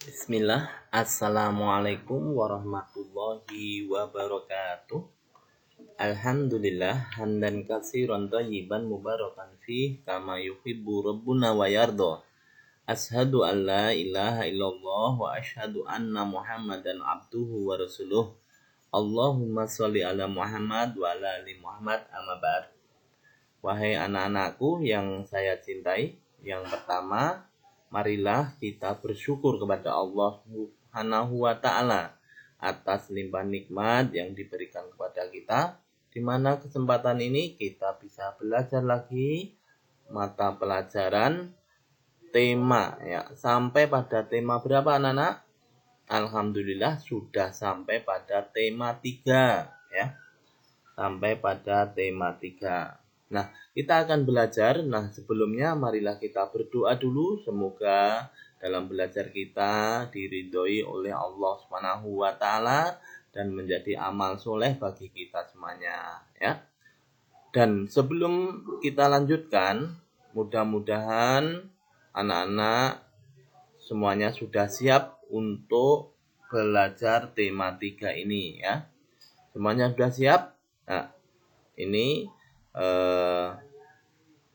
Bismillah, Assalamualaikum warahmatullahi wabarakatuh. Alhamdulillah, hamdan katsiran thayyiban mubarakan fih kama yuhibbu rabbuna wa yarda. Ashhadu an la ilaha illallah wa ashhadu anna Muhammadan abduhu wa rasuluh. Allahumma sholli ala Muhammad wa ala ali Muhammad, amma ba'd. Wahai anak-anakku yang saya cintai, yang pertama, marilah kita bersyukur kepada Allah Subhanahu wa Ta'ala atas limpahan nikmat yang diberikan kepada kita, di mana kesempatan ini kita bisa belajar lagi mata pelajaran tema ya. Sampai pada tema berapa anak-anak? Alhamdulillah sudah sampai pada tema 3 ya. Sampai pada tema 3. Nah, kita akan belajar. Nah, sebelumnya marilah kita berdoa dulu. Semoga dalam belajar kita diridhoi oleh Allah Subhanahu wa Ta'ala dan menjadi amal soleh bagi kita semuanya ya. Dan sebelum kita lanjutkan, mudah-mudahan anak-anak semuanya sudah siap untuk belajar tema 3 ini ya. Semuanya sudah siap? Nah, ini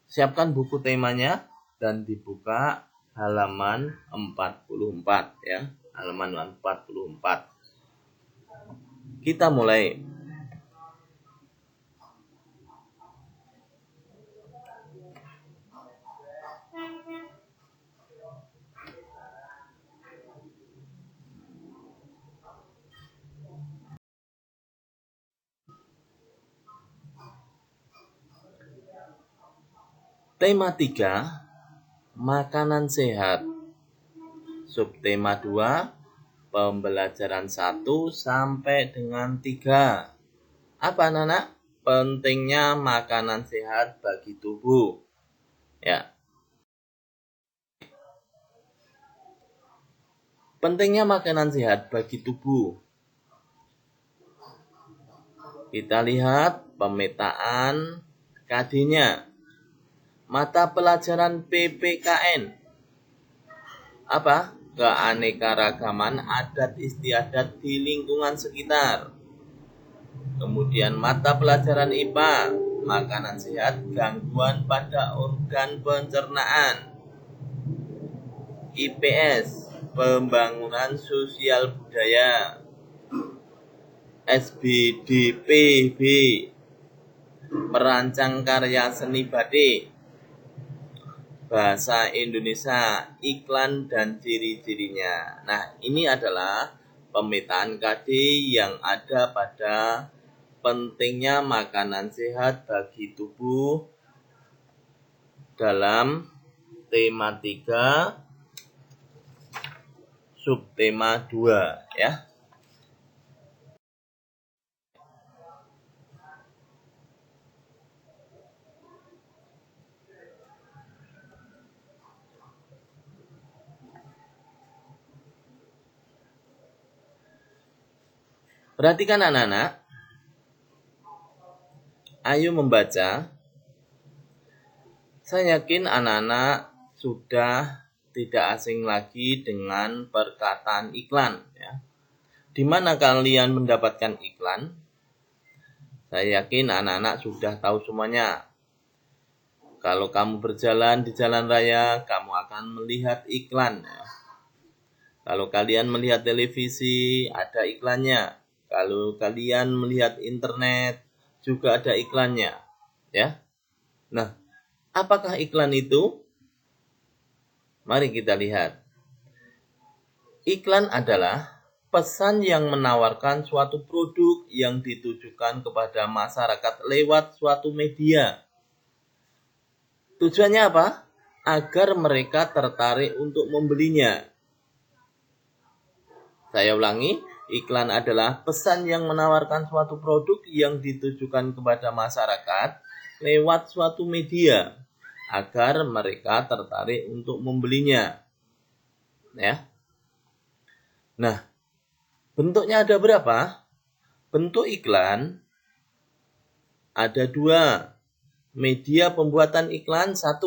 siapkan buku temanya dan dibuka halaman 44 ya, halaman 44. Kita mulai. Tema 3, makanan sehat. Subtema 2, pembelajaran 1 sampai dengan 3. Apa anak-anak? Pentingnya makanan sehat bagi tubuh. Ya. Pentingnya makanan sehat bagi tubuh. Kita lihat pemetaan KD-nya. Mata pelajaran PPKN. Apa? Keanekaragaman adat istiadat di lingkungan sekitar. Kemudian mata pelajaran IPA, makanan sehat, gangguan pada organ pencernaan. IPS, pembangunan sosial budaya. SBDPB, merancang karya seni batik. Bahasa Indonesia, iklan dan ciri-cirinya. Nah, ini adalah pemetaan KD yang ada pada pentingnya makanan sehat bagi tubuh dalam tema 3 subtema 2 ya. Perhatikan anak-anak, ayo membaca. Saya yakin anak-anak sudah tidak asing lagi dengan perkataan iklan ya. Di mana kalian mendapatkan iklan? Saya yakin anak-anak sudah tahu semuanya. Kalau kamu berjalan di jalan raya, kamu akan melihat iklan ya. Kalau kalian melihat televisi, ada iklannya. Kalau kalian melihat internet, juga ada iklannya, ya. Nah, apakah iklan itu? Mari kita lihat. Iklan adalah pesan yang menawarkan suatu produk yang ditujukan kepada masyarakat lewat suatu media. Tujuannya apa? Agar mereka tertarik untuk membelinya. Saya ulangi. Iklan adalah pesan yang menawarkan suatu produk yang ditujukan kepada masyarakat lewat suatu media agar mereka tertarik untuk membelinya. Ya. Nah, bentuknya ada berapa? Bentuk iklan ada 2. Media pembuatan iklan 1.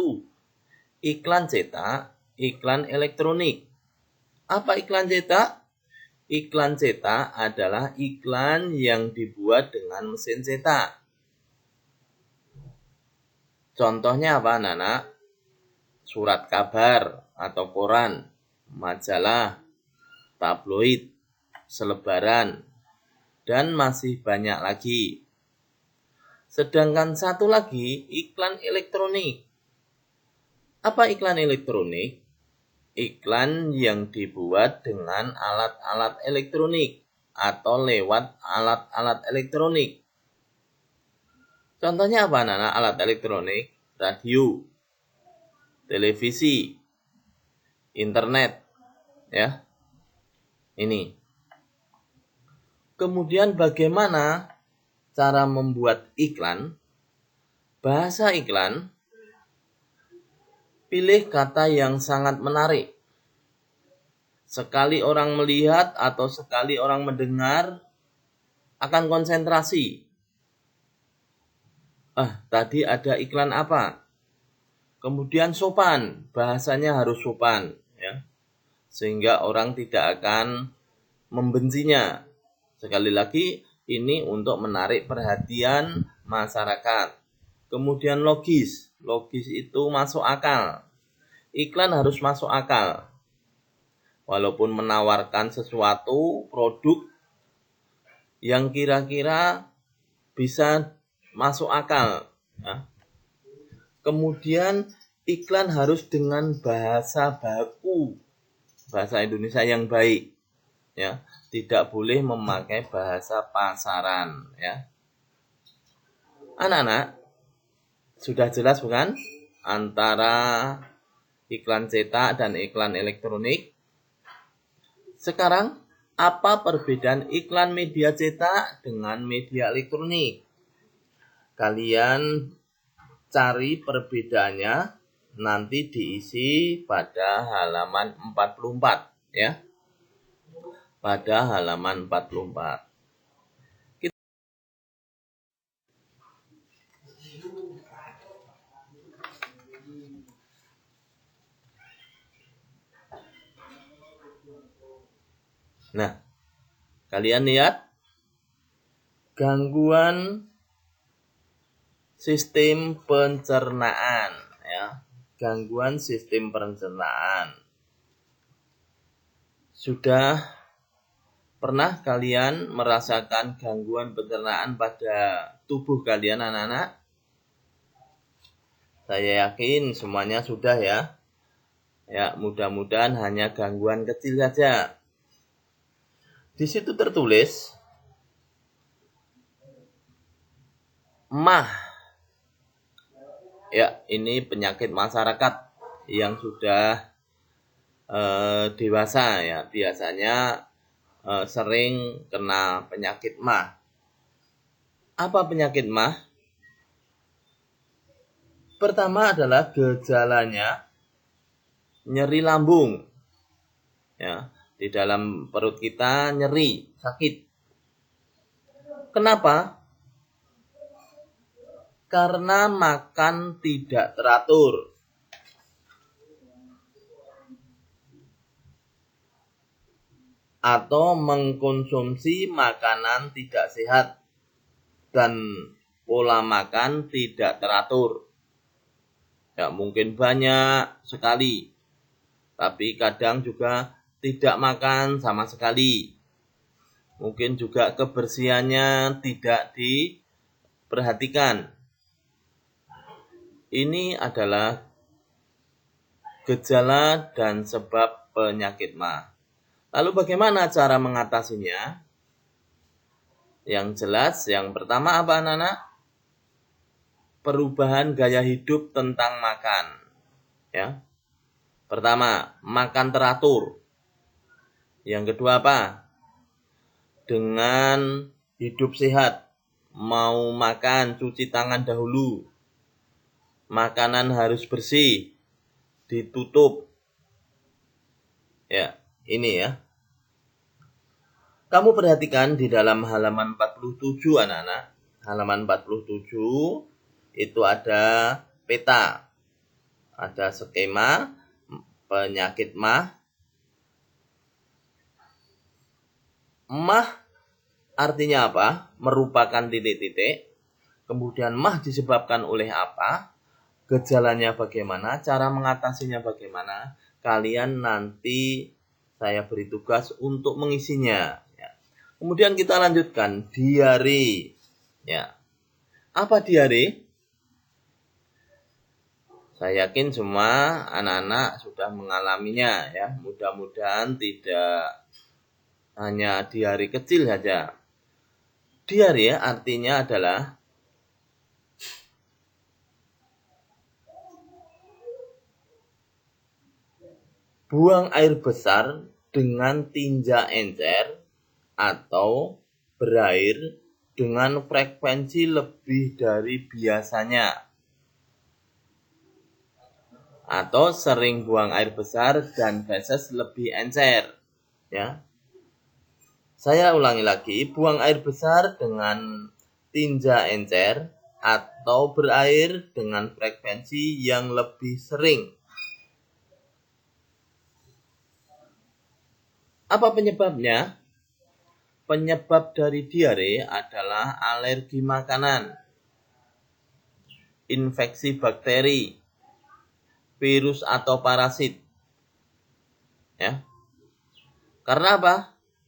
Iklan cetak, iklan elektronik. Apa iklan cetak? Iklan cetak adalah iklan yang dibuat dengan mesin cetak. Contohnya apa, anak-anak? Surat kabar atau koran, majalah, tabloid, selebaran, dan masih banyak lagi. Sedangkan satu lagi, iklan elektronik. Apa iklan elektronik? Iklan yang dibuat dengan alat-alat elektronik atau lewat alat-alat elektronik. Contohnya apa, anak-anak? Alat elektronik, radio, televisi, internet, ya. Ini. Kemudian bagaimana cara membuat iklan? Bahasa iklan, pilih kata yang sangat menarik. Sekali orang melihat atau sekali orang mendengar, akan konsentrasi. Tadi ada iklan apa? Kemudian sopan, bahasanya harus sopan, ya, sehingga orang tidak akan membencinya. Sekali lagi, ini untuk menarik perhatian masyarakat. Kemudian logis itu masuk akal. Iklan harus masuk akal. Walaupun menawarkan sesuatu produk yang kira-kira bisa masuk akal, ya. Kemudian iklan harus dengan bahasa baku, bahasa Indonesia yang baik, ya. Tidak boleh memakai bahasa pasaran, ya. Anak-anak, sudah jelas bukan antara iklan cetak dan iklan elektronik? Sekarang, apa perbedaan iklan media cetak dengan media elektronik? Kalian cari perbedaannya, nanti diisi pada halaman 44, ya. Pada halaman 44. Nah, kalian lihat gangguan sistem pencernaan, ya. Gangguan sistem pencernaan. Sudah pernah kalian merasakan gangguan pencernaan pada tubuh kalian, anak-anak? Saya yakin semuanya sudah, ya. Ya, mudah-mudahan hanya gangguan kecil saja. Di situ tertulis MAH. Ya, ini penyakit masyarakat yang sudah dewasa, ya. Biasanya sering kena penyakit MAH. Apa penyakit MAH? Pertama adalah gejalanya nyeri lambung, ya. Di dalam perut kita nyeri, sakit. Kenapa? Karena makan tidak teratur. Atau mengkonsumsi makanan tidak sehat dan pola makan tidak teratur. Ya, mungkin banyak sekali, tapi kadang juga tidak makan sama sekali. Mungkin juga kebersihannya tidak diperhatikan. Ini adalah gejala dan sebab penyakit MAH. Lalu bagaimana cara mengatasinya? Yang jelas, yang pertama apa, anak-anak? Perubahan gaya hidup tentang makan, ya. Pertama, makan teratur. Yang kedua apa? Dengan hidup sehat. Mau makan, cuci tangan dahulu. Makanan harus bersih, ditutup. Ya, ini ya. Kamu perhatikan di dalam halaman 47, anak-anak. Halaman 47 itu ada peta. Ada skema penyakit MAH. Mah artinya apa? Merupakan titik-titik. Kemudian mah disebabkan oleh apa? Gejalanya bagaimana? Cara mengatasinya bagaimana? Kalian nanti saya beri tugas untuk mengisinya. Ya. Kemudian kita lanjutkan diare. Ya. Apa diare? Saya yakin semua anak-anak sudah mengalaminya ya. Mudah-mudahan tidak hanya diare kecil saja. Diare artinya adalah buang air besar dengan tinja encer atau berair dengan frekuensi lebih dari biasanya. Atau sering buang air besar dan feses lebih encer. Ya. Saya ulangi lagi, buang air besar dengan tinja encer atau berair dengan frekuensi yang lebih sering. Apa penyebabnya? Penyebab dari diare adalah alergi makanan, infeksi bakteri, virus atau parasit. Ya. Karena apa?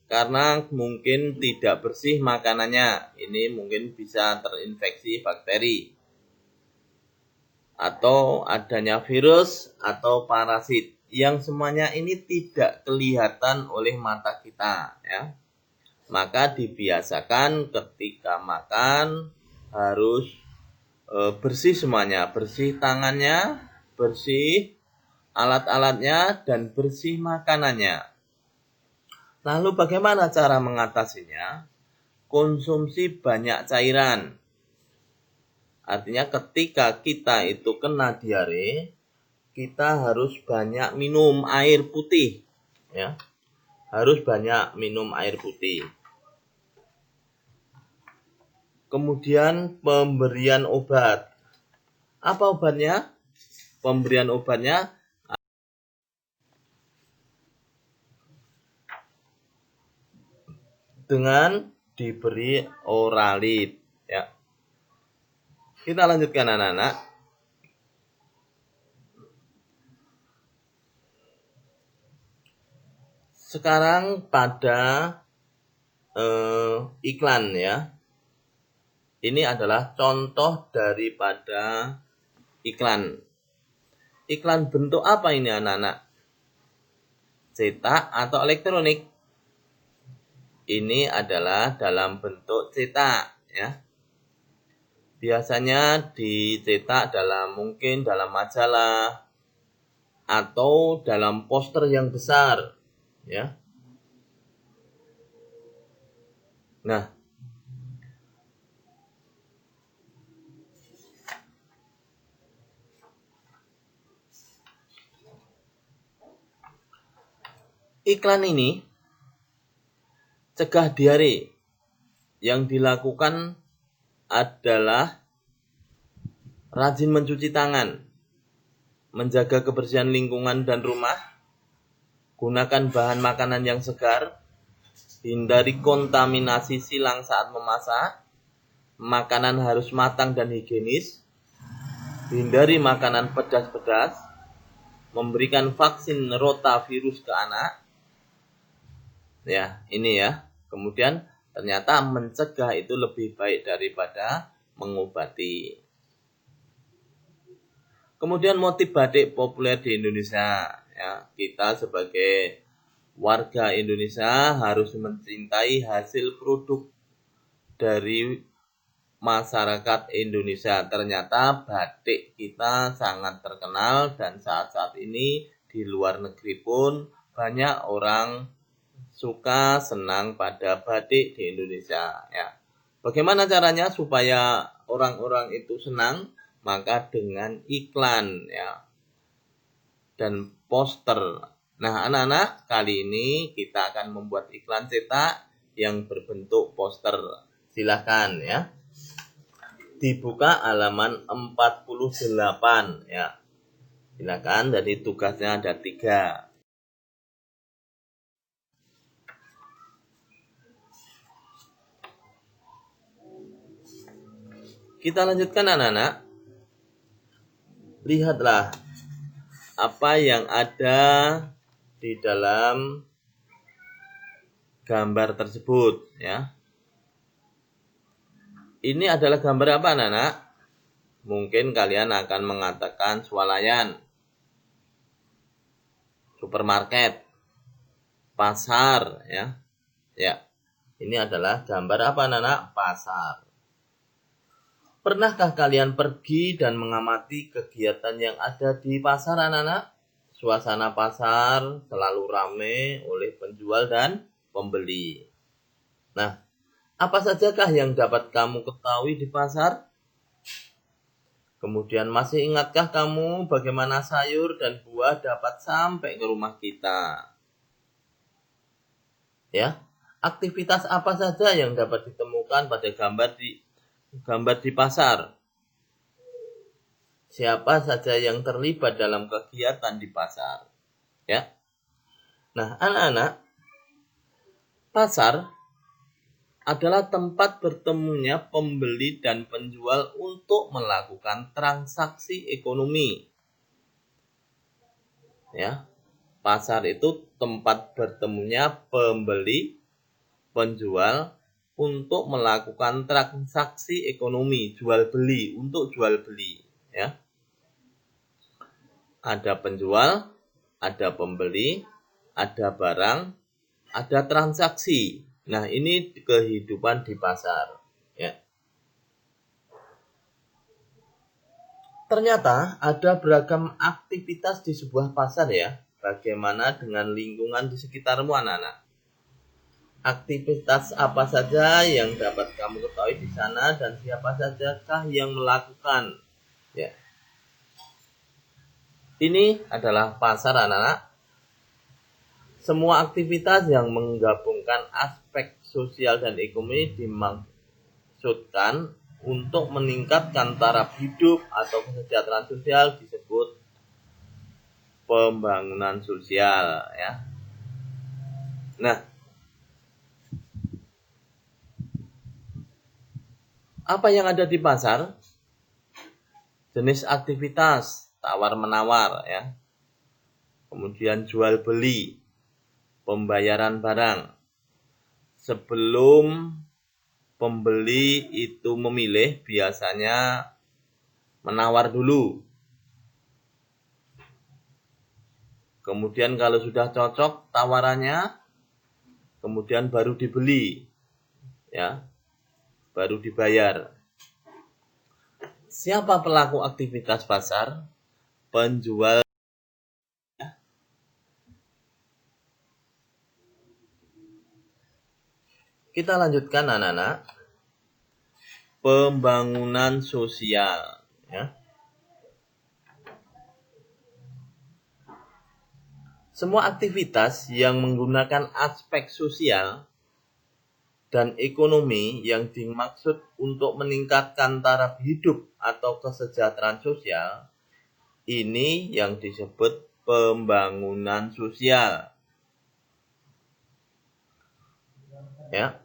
Karena mungkin tidak bersih makanannya. Ini mungkin bisa terinfeksi bakteri. Atau adanya virus atau parasit. Yang semuanya ini tidak kelihatan oleh mata kita. Ya. Maka dibiasakan ketika makan harus bersih semuanya. Bersih tangannya, bersih alat-alatnya, dan bersih makanannya. Lalu bagaimana cara mengatasinya? Konsumsi banyak cairan. Artinya ketika kita itu kena diare, kita harus banyak minum air putih. Ya. Harus banyak minum air putih. Kemudian pemberian obat. Apa obatnya? Pemberian obatnya dengan diberi oralit. Ya. Kita lanjutkan anak-anak. Sekarang pada iklan ya. Ini adalah contoh daripada iklan. Iklan bentuk apa ini anak-anak? Cetak atau elektronik? Ini adalah dalam bentuk cetak ya. Biasanya dicetak mungkin dalam majalah atau dalam poster yang besar ya. Nah, iklan ini cegah diare yang dilakukan adalah rajin mencuci tangan, menjaga kebersihan lingkungan dan rumah, gunakan bahan makanan yang segar, hindari kontaminasi silang saat memasak, makanan harus matang dan higienis, hindari makanan pedas-pedas, memberikan vaksin rotavirus ke anak. Ya, ini ya. Kemudian ternyata mencegah itu lebih baik daripada mengobati. Kemudian motif batik populer di Indonesia. Ya, kita sebagai warga Indonesia harus mencintai hasil produk dari masyarakat Indonesia. Ternyata batik kita sangat terkenal dan saat-saat ini di luar negeri pun banyak orang suka senang pada batik di Indonesia ya. Bagaimana caranya supaya orang-orang itu senang? Maka dengan iklan ya dan poster. Nah, anak-anak, kali ini kita akan membuat iklan cetak yang berbentuk poster. Silakan ya. Dibuka halaman 48 ya. Silakan, jadi tugasnya ada 3. Kita lanjutkan anak-anak. Lihatlah apa yang ada di dalam gambar tersebut ya. Ini adalah gambar apa anak-anak? Mungkin kalian akan mengatakan swalayan, supermarket, pasar ya. Ya. Ini adalah gambar apa anak-anak? Pasar. Pernahkah kalian pergi dan mengamati kegiatan yang ada di pasar anak-anak? Suasana pasar selalu ramai oleh penjual dan pembeli. Nah, apa sajakah yang dapat kamu ketahui di pasar? Kemudian masih ingatkah kamu bagaimana sayur dan buah dapat sampai ke rumah kita? Ya, aktivitas apa saja yang dapat ditemukan pada gambar di pasar? Siapa saja yang terlibat dalam kegiatan di pasar? Ya. Nah, anak-anak, pasar adalah tempat bertemunya pembeli dan penjual untuk melakukan transaksi ekonomi. Ya. Pasar itu tempat bertemunya pembeli, penjual untuk melakukan transaksi ekonomi, jual beli, untuk jual beli, ya. Ada penjual, ada pembeli, ada barang, ada transaksi. Nah, ini kehidupan di pasar, ya. Ternyata ada beragam aktivitas di sebuah pasar ya. Bagaimana dengan lingkungan di sekitarmu anak-anak? Aktivitas apa saja yang dapat kamu ketahui di sana dan siapa sajakah yang melakukan? Ya. Ini adalah pasar anak-anak. Semua aktivitas yang menggabungkan aspek sosial dan ekonomi dimaksudkan untuk meningkatkan taraf hidup atau kesejahteraan sosial disebut pembangunan sosial ya. Nah, apa yang ada di pasar? Jenis aktivitas tawar-menawar ya. Kemudian jual beli, pembayaran barang. Sebelum pembeli itu memilih, biasanya menawar dulu. Kemudian kalau sudah cocok tawarannya, kemudian baru dibeli. Ya. Baru dibayar. Siapa pelaku aktivitas pasar? Penjual. Kita lanjutkan anak-anak. Pembangunan sosial ya. Semua aktivitas yang menggunakan aspek sosial dan ekonomi yang dimaksud untuk meningkatkan taraf hidup atau kesejahteraan sosial, ini yang disebut pembangunan sosial. Ya.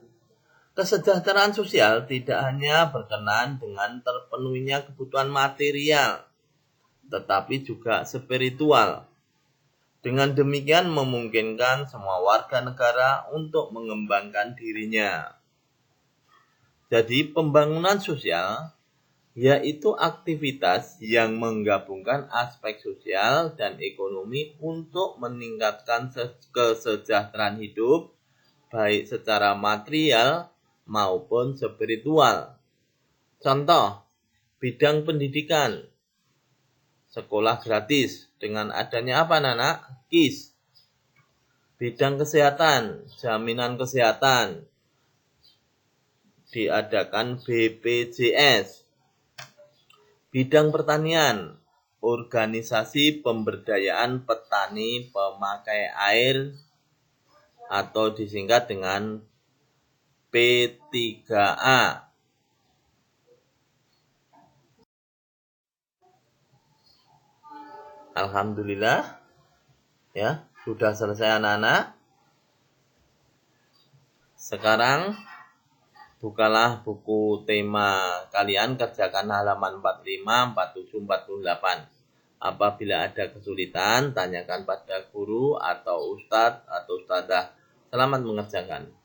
Kesejahteraan sosial tidak hanya berkenaan dengan terpenuhinya kebutuhan material, tetapi juga spiritual. Dengan demikian memungkinkan semua warga negara untuk mengembangkan dirinya. Jadi pembangunan sosial yaitu aktivitas yang menggabungkan aspek sosial dan ekonomi untuk meningkatkan kesejahteraan hidup baik secara material maupun spiritual. Contoh, bidang pendidikan, sekolah gratis dengan adanya apa anak-anak? KIS. Bidang kesehatan, jaminan kesehatan, diadakan BPJS. Bidang pertanian, organisasi pemberdayaan petani pemakai air atau disingkat dengan P3A. Alhamdulillah ya, sudah selesai anak-anak. Sekarang Bukalah buku tema kalian, kerjakan halaman 45, 47, 48. Apabila ada kesulitan, tanyakan pada guru atau ustadz atau ustadzah. Selamat mengerjakan.